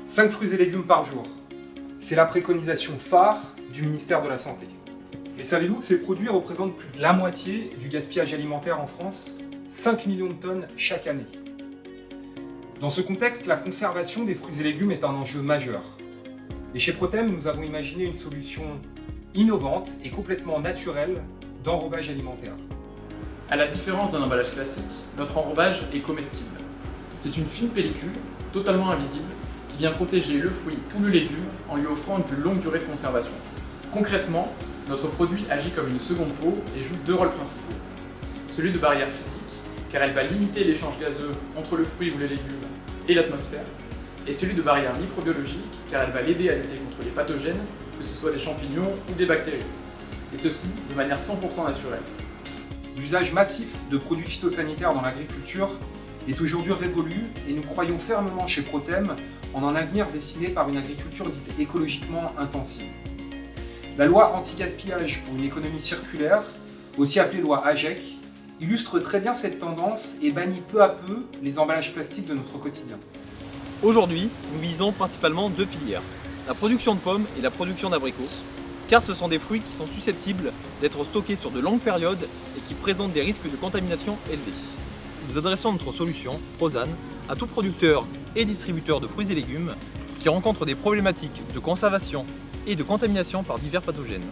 5 fruits et légumes par jour. C'est la préconisation phare du ministère de la Santé. Mais savez-vous que ces produits représentent plus de la moitié du gaspillage alimentaire en France? 5 millions de tonnes chaque année. Dans ce contexte, la conservation des fruits et légumes est un enjeu majeur. Et chez Protem, nous avons imaginé une solution innovante et complètement naturelle d'enrobage alimentaire. À la différence d'un emballage classique, notre enrobage est comestible. C'est une fine pellicule, totalement invisible, qui vient protéger le fruit ou le légume en lui offrant une plus longue durée de conservation. Concrètement, notre produit agit comme une seconde peau et joue deux rôles principaux. Celui de barrière physique, car elle va limiter l'échange gazeux entre le fruit ou les légumes et l'atmosphère, et celui de barrière microbiologique, car elle va l'aider à lutter contre les pathogènes, que ce soit des champignons ou des bactéries. Et ceci de manière 100% naturelle. L'usage massif de produits phytosanitaires dans l'agriculture est aujourd'hui révolu et nous croyons fermement chez Protem en un avenir dessiné par une agriculture dite écologiquement intensive. La loi anti-gaspillage pour une économie circulaire, aussi appelée loi AGEC, illustre très bien cette tendance et bannit peu à peu les emballages plastiques de notre quotidien. Aujourd'hui, nous visons principalement deux filières, la production de pommes et la production d'abricots, car ce sont des fruits qui sont susceptibles d'être stockés sur de longues périodes et qui présentent des risques de contamination élevés. Nous adressons notre solution, Prosan, à tout producteur et distributeur de fruits et légumes qui rencontrent des problématiques de conservation et de contamination par divers pathogènes.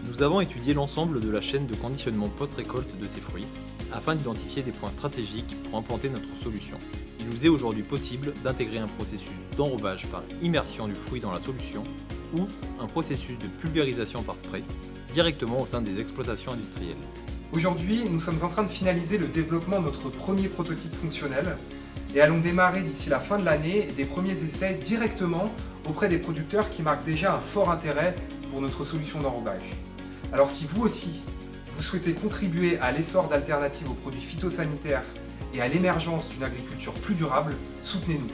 Nous avons étudié l'ensemble de la chaîne de conditionnement post-récolte de ces fruits afin d'identifier des points stratégiques pour implanter notre solution. Il nous est aujourd'hui possible d'intégrer un processus d'enrobage par immersion du fruit dans la solution ou un processus de pulvérisation par spray directement au sein des exploitations industrielles. Aujourd'hui, nous sommes en train de finaliser le développement de notre premier prototype fonctionnel et allons démarrer d'ici la fin de l'année des premiers essais directement auprès des producteurs qui marquent déjà un fort intérêt pour notre solution d'enrobage. Alors si vous aussi, vous souhaitez contribuer à l'essor d'alternatives aux produits phytosanitaires et à l'émergence d'une agriculture plus durable, soutenez-nous.